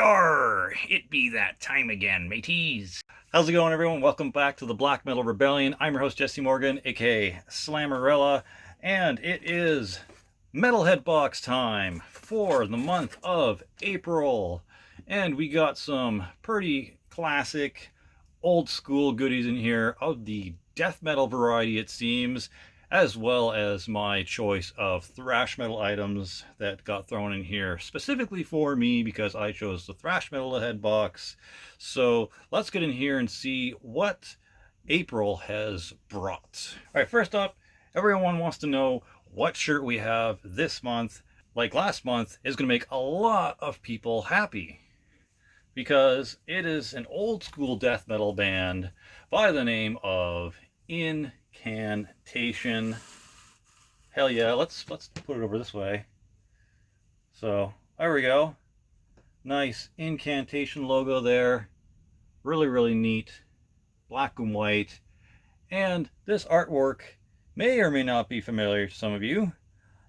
Yar! It be that time again, mateys. How's it going, everyone? Welcome back to the Black Metal Rebellion. I'm your host, Jesse Morgan, aka Slammerella, and it is Metalhead box time for the month of April. And we got some pretty classic, old school goodies in here of the death metal variety, it seems, as well as my choice of thrash metal items that got thrown in here specifically for me because I chose the thrash metal head box. So let's get in here and see what April has brought. All right, first up, everyone wants to know what shirt we have this month. Like last month, is going to make a lot of people happy because it is an old school death metal band by the name of Incantation. Hell yeah, let's put it over this way. So there we go. Nice Incantation logo there. Really neat. Black and white. And this artwork may or may not be familiar to some of you.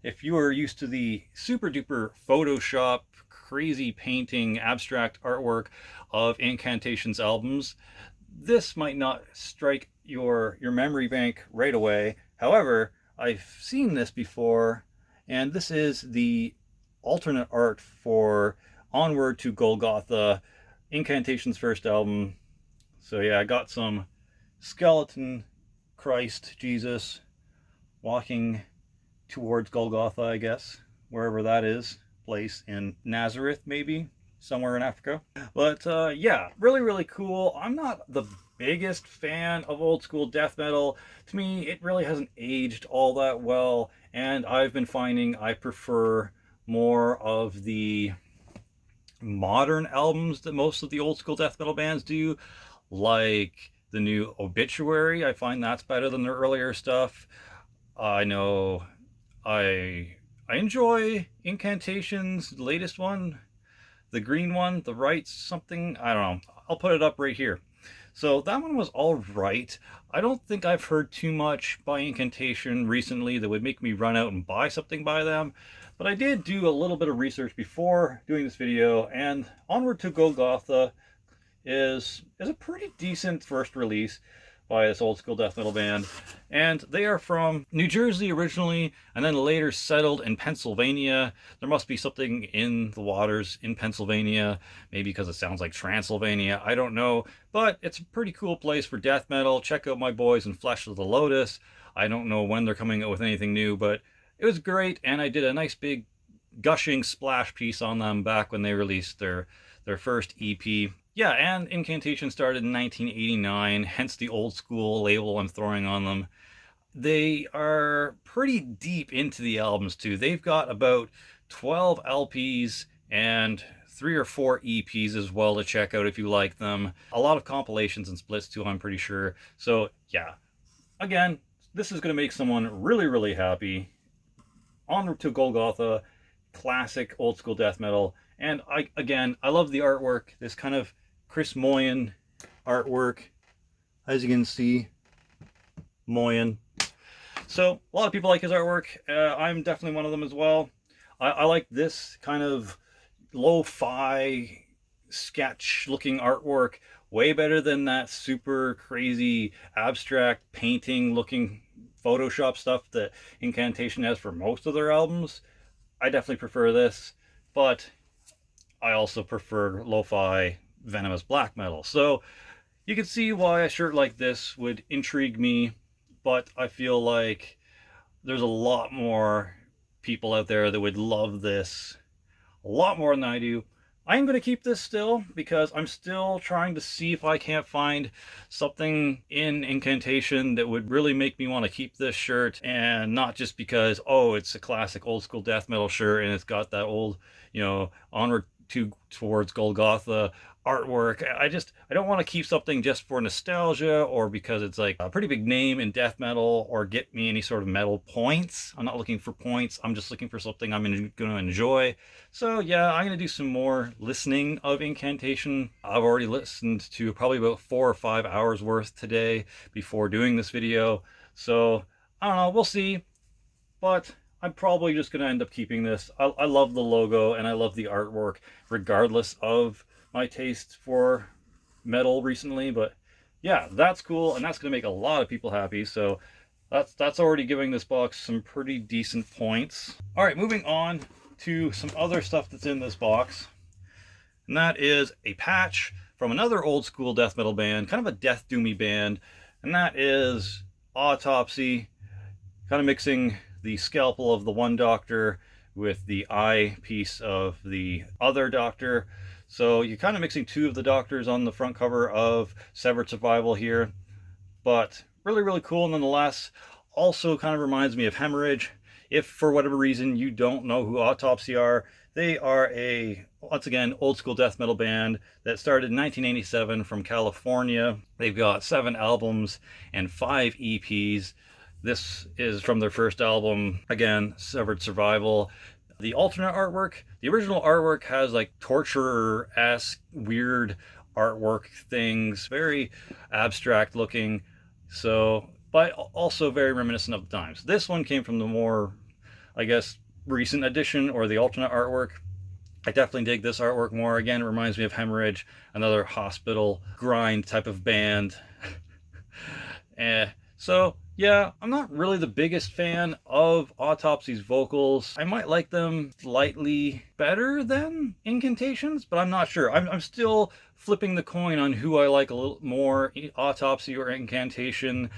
If you are used to the super duper Photoshop, crazy painting, abstract artwork of Incantation's albums, this might not strike your memory bank right away. However, I've seen this before, and this is the alternate art for Onward to Golgotha, Incantation's first album. So yeah, I got some skeleton Christ Jesus walking towards Golgotha, I guess, wherever that is, place in Nazareth, maybe somewhere in Africa. But yeah, really cool. I'm not the biggest fan of old school death metal. To me, it really hasn't aged all that well, and I've been finding I prefer more of the modern albums that most of the old school death metal bands do, like the new Obituary. I find that's better than their earlier stuff. I know I enjoy Incantation's latest one, the green one, the right something, I don't know. I'll put it up right here. So that one was all right. I don't think I've heard too much by Incantation recently that would make me run out and buy something by them. But I did do a little bit of research before doing this video, and Onward to Golgotha is a pretty decent first release by this old school death metal band. And they are from New Jersey originally, and then later settled in Pennsylvania. There must be something in the waters in Pennsylvania, maybe because it sounds like Transylvania, I don't know. But it's a pretty cool place for death metal. Check out my boys in Flesh of the Lotus. I don't know when they're coming out with anything new, but it was great, and I did a nice big gushing splash piece on them back when they released their first EP. Yeah, and Incantation started in 1989, hence the old school label I'm throwing on them. They are pretty deep into the albums too. They've got about 12 LPs and 3 or 4 EPs as well to check out if you like them. A lot of compilations and splits too, I'm pretty sure. So yeah, again, this is going to make someone really happy. Onward to Golgotha, classic old school death metal. And I love the artwork, this kind of Chris Moyen artwork, as you can see, Moyen. So a lot of people like his artwork. I'm definitely one of them as well. I like this kind of lo-fi sketch looking artwork way better than that super crazy abstract painting looking Photoshop stuff that Incantation has for most of their albums. I definitely prefer this, but I also prefer lo-fi venomous black metal. So you can see why a shirt like this would intrigue me, but I feel like there's a lot more people out there that would love this a lot more than I do. I am going to keep this still because I'm still trying to see if I can't find something in Incantation that would really make me want to keep this shirt, and not just because, oh, it's a classic old school death metal shirt and it's got that old, Onward towards Golgotha artwork. I don't want to keep something just for nostalgia or because it's like a pretty big name in death metal or get me any sort of metal points. I'm not looking for points. I'm just looking for something I'm going to enjoy. So yeah, I'm going to do some more listening of Incantation. I've already listened to probably about 4 or 5 hours worth today before doing this video. So I don't know, we'll see. But I'm probably just going to end up keeping this. I love the logo and I love the artwork, regardless of my taste for metal recently. But yeah, that's cool, and that's going to make a lot of people happy. So that's already giving this box some pretty decent points. All right, moving on to some other stuff that's in this box, and that is a patch from another old school death metal band, kind of a death doomy band, and that is Autopsy, kind of mixing the scalpel of the one doctor with the eye piece of the other doctor. So you're kind of mixing two of the doctors on the front cover of Severed Survival here, but really cool nonetheless. Also kind of reminds me of Hemorrhage. If for whatever reason you don't know who Autopsy are, they are a, once again, old school death metal band that started in 1987 from California. They've got 7 albums and 5 EPs. This is from their first album, again, Severed Survival. The alternate artwork, the original artwork has like torture-esque, weird artwork things, very abstract looking, so, but also very reminiscent of the times. This one came from the more, I guess, recent edition or the alternate artwork. I definitely dig this artwork more. Again, it reminds me of Hemorrhage, another hospital grind type of band. So yeah, I'm not really the biggest fan of Autopsy's vocals. I might like them slightly better than Incantations, but I'm not sure. I'm still flipping the coin on who I like a little more, Autopsy or Incantation.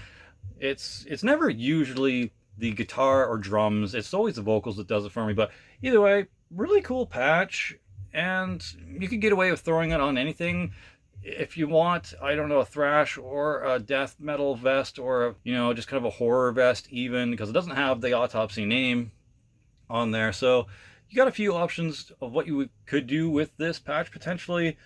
It's never usually the guitar or drums. It's always the vocals that does it for me. But either way, really cool patch, and you could get away with throwing it on anything. If you want, I don't know, a thrash or a death metal vest, or a, you know, just kind of a horror vest even, because it doesn't have the Autopsy name on there. So you got a few options of what you could do with this patch potentially,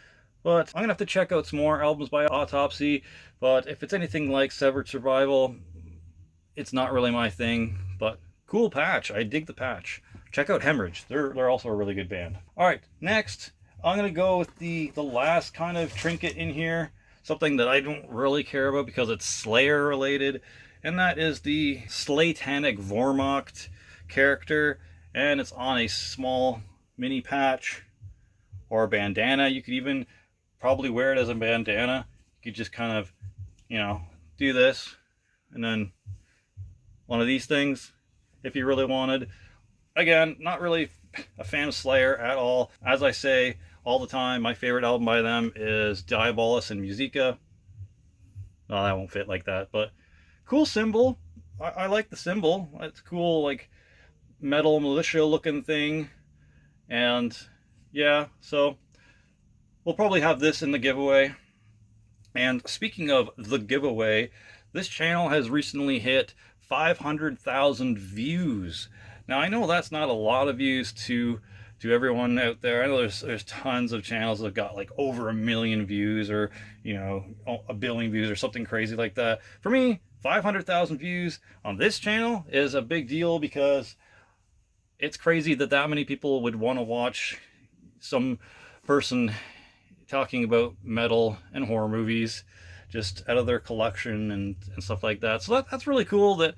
but I'm gonna have to check out some more albums by Autopsy. But if it's anything like Severed Survival, it's not really my thing, but cool patch. I dig the patch. Check out Hemorrhage. They're also a really good band. All right, next I'm going to go with the last kind of trinket in here, something that I don't really care about because it's Slayer related, and that is the Slatanic Vormocht character, and it's on a small mini patch or a bandana. You could even probably wear it as a bandana. You could just kind of, you know, do this, and then one of these things if you really wanted. Again, not really a fan of Slayer at all. As I say all the time, my favorite album by them is Diabolus and Musica. Well, that won't fit like that, but cool symbol. I like the symbol. It's cool, like metal militia looking thing. And yeah, so we'll probably have this in the giveaway. And speaking of the giveaway, this channel has recently hit 500,000 views. Now I know that's not a lot of views to everyone out there. I know there's tons of channels that have got like over 1 million views, or, you know, 1 billion views or something crazy like that. For me, 500,000 views on this channel is a big deal, because it's crazy that many people would want to watch some person talking about metal and horror movies just out of their collection and stuff like that. So that's really cool that,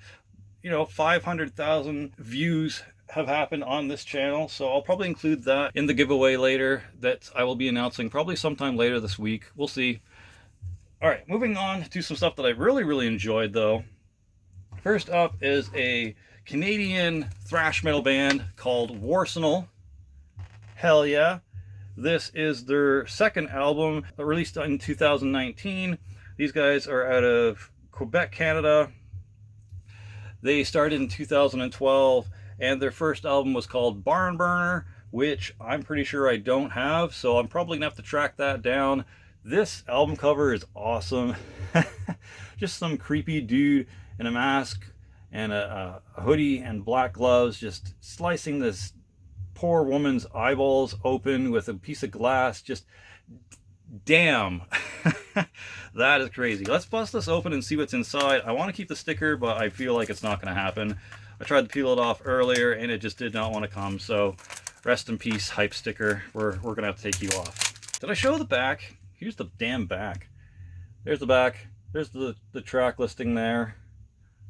you know, 500,000 views have happened on this channel. So I'll probably include that in the giveaway later, that I will be announcing probably sometime later this week. We'll see. All right, moving on to some stuff that I really enjoyed though. First up is a Canadian thrash metal band called Warsenal. Hell yeah. This is their second album, released in 2019. These guys are out of Quebec, Canada. They started in 2012, and their first album was called Barn Burner, which I'm pretty sure I don't have, so I'm probably gonna have to track that down. This album cover is awesome. Just some creepy dude in a mask and a hoodie and black gloves, just slicing this poor woman's eyeballs open with a piece of glass. Just damn. That is crazy. Let's bust this open and see what's inside. I want to keep the sticker, but I feel like it's not going to happen. I tried to peel it off earlier and it just did not want to come. So rest in peace, hype sticker. We're going to have to take you off. Did I show the back? Here's the damn back. There's the back. There's the track listing there.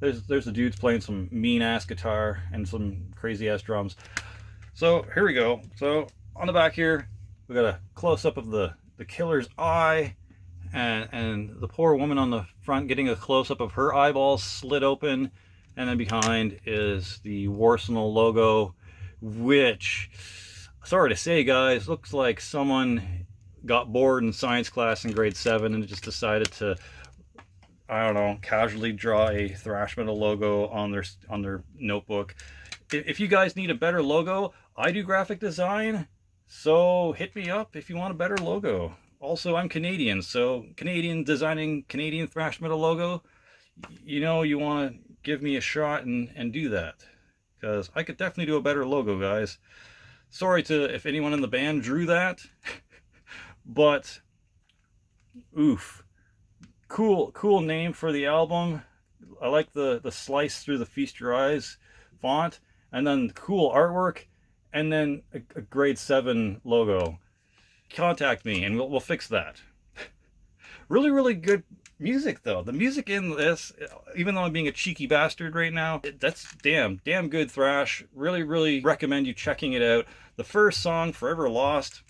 There's the dudes playing some mean ass guitar and some crazy ass drums. So here we go. So on the back here, we got a close up of the killer's eye, and the poor woman on the front getting a close up of her eyeballs slit open, and then behind is the Warsenal logo, which, sorry to say guys, looks like someone got bored in science class in grade 7 and just decided to, I don't know, casually draw a thrash metal logo on their notebook. If you guys need a better logo, I do graphic design, so hit me up if you want a better logo. Also, I'm Canadian, so Canadian designing Canadian thrash metal logo, you know, you want to give me a shot and do that, because I could definitely do a better logo, guys. Sorry to if anyone in the band drew that, but oof. Cool name for the album. I like the slice through the Feast Your Eyes font, and then cool artwork, and then a grade 7 logo. Contact me and we'll fix that. Really good music though. The music in this, even though I'm being a cheeky bastard right now, that's damn good thrash. Really recommend you checking it out. The first song, Forever Lost,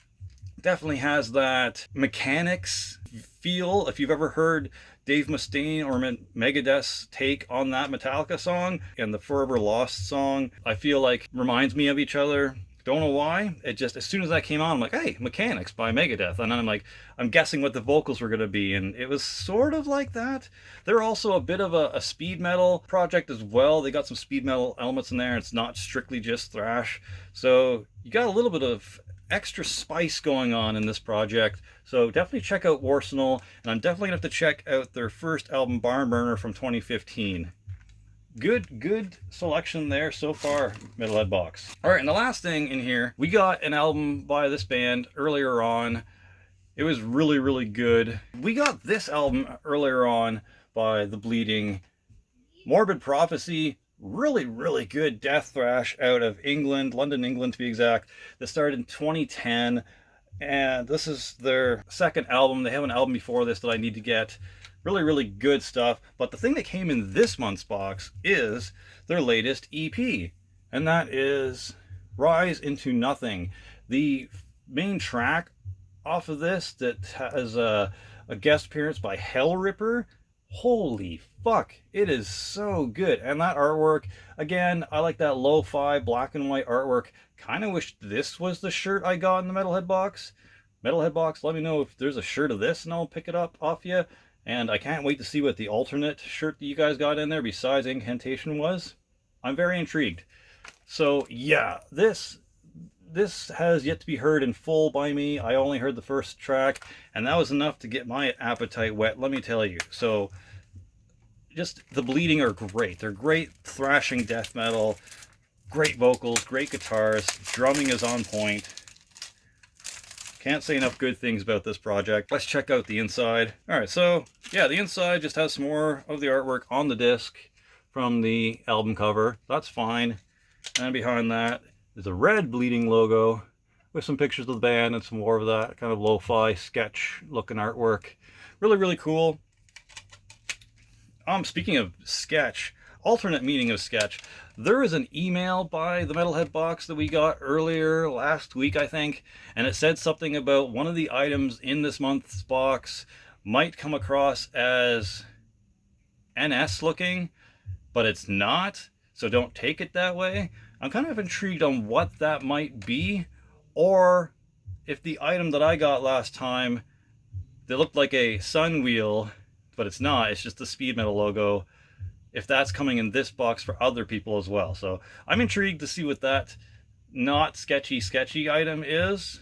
definitely has that Mechanics feel. If you've ever heard Dave Mustaine or Megadeth's take on that Metallica song, and the Forever Lost song, I feel like reminds me of each other. Don't know why. It just, as soon as that came on, I'm like, hey, Mechanics by Megadeth. And then I'm like, I'm guessing what the vocals were going to be. And it was sort of like that. They're also a bit of a speed metal project as well. They got some speed metal elements in there. It's not strictly just thrash. So you got a little bit of extra spice going on in this project. So definitely check out Warsenal. And I'm definitely going to have to check out their first album, Barn Burner, from 2015. Good selection there so far, Metalhead box. All right, and the last thing in here, we got an album by this band earlier on. It was really good. We got this album earlier on by The Bleeding. Morbid Prophecy, really good death thrash out of England, London, England to be exact. That started in 2010, and this is their second album. They have an album before this that I need to get. Really good stuff. But the thing that came in this month's box is their latest EP, and that is Rise Into Nothing. The main track off of this that has a guest appearance by Hellripper. Holy fuck, it is so good. And that artwork, again, I like that lo-fi black and white artwork. Kind of wish this was the shirt I got in the Metalhead box. Metalhead box, let me know if there's a shirt of this and I'll pick it up off you. And I can't wait to see what the alternate shirt that you guys got in there besides Incantation was. I'm very intrigued. So yeah, this has yet to be heard in full by me. I only heard the first track, and that was enough to get my appetite wet, let me tell you. So just The Bleeding are great. They're great thrashing death metal, great vocals, great guitars, drumming is on point. Can't say enough good things about this project. Let's check out the inside. Alright, so yeah, the inside just has some more of the artwork on the disc from the album cover. That's fine. And behind that is a red Bleeding logo with some pictures of the band and some more of that kind of lo-fi sketch looking artwork. Really cool. Speaking of sketch, alternate meaning of sketch, there is an email by the Metalhead box that we got earlier last week, I think, and it said something about one of the items in this month's box might come across as NS looking, but it's not, so don't take it that way. I'm kind of intrigued on what that might be, or if the item that I got last time that looked like a sun wheel, but it's not, it's just the speed metal logo, if that's coming in this box for other people as well. So I'm intrigued to see what that not sketchy item is.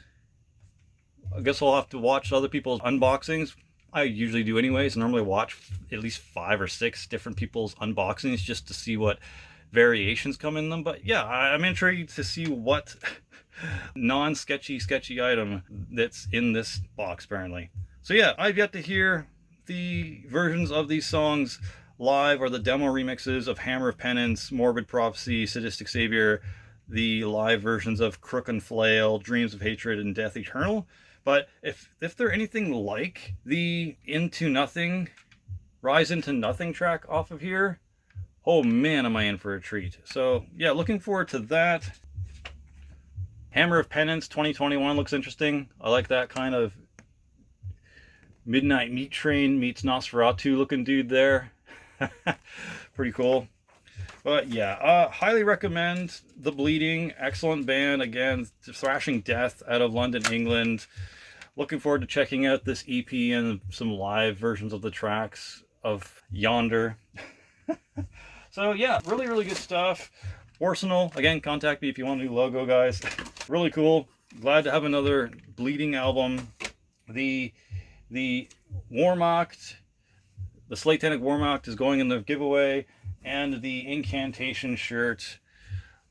I guess I'll have to watch other people's unboxings. I usually do anyways. I normally watch at least 5 or 6 different people's unboxings just to see what variations come in them. But yeah, I'm intrigued to see what non-sketchy item that's in this box apparently. So yeah, I've yet to hear the versions of these songs live, or the demo remixes of Hammer of Penance, Morbid Prophecy, Sadistic Savior, the live versions of Crook and Flail, Dreams of Hatred, and Death Eternal. But if they're anything like the Into Nothing, Rise Into Nothing track off of here, oh man, am I in for a treat. So yeah, looking forward to that. Hammer of Penance 2021 looks interesting. I like that kind of Midnight Meat Train meets Nosferatu looking dude there. Pretty cool. But yeah, highly recommend The Bleeding. Excellent band. Again, thrashing death out of London, England. Looking forward to checking out this EP and some live versions of the tracks of Yonder. So yeah, really, really good stuff. Arsenal, again, contact me if you want a new logo, guys. Really cool. Glad to have another Bleeding album. The Wehrmacht, the Slatanic Wehrmacht is going in the giveaway, and the Incantation shirt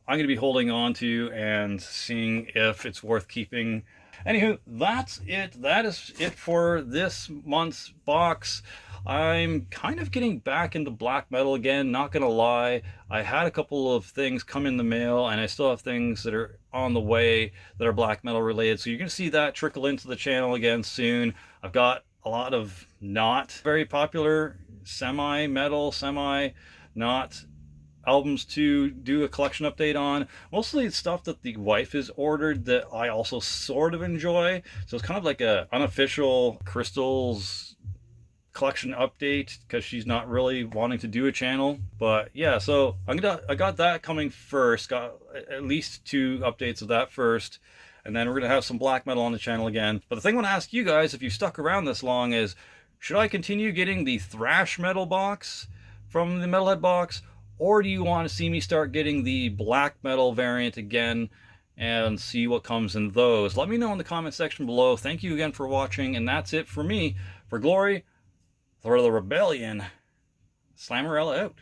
I'm going to be holding on to and seeing if it's worth keeping. Anywho, that's it. That is it for this month's box. I'm kind of getting back into black metal again, not gonna lie. I had a couple of things come in the mail, and I still have things that are on the way that are black metal related, so you're gonna see that trickle into the channel again soon. I've got a lot of not very popular semi-metal, semi-not albums to do a collection update on. Mostly stuff that the wife has ordered that I also sort of enjoy, so it's kind of like a unofficial Crystals collection update because she's not really wanting to do a channel. But yeah, so I got that coming first. Got at least 2 updates of that first, and then we're gonna have some black metal on the channel again. But the thing I want to ask you guys, if you stuck around this long, is should I continue getting the thrash metal box from the Metalhead box, or do you want to see me start getting the black metal variant again and see what comes in those? Let me know in the comment section below. Thank you again for watching, and that's it for me. For Glory, for the Rebellion, Slammerella out.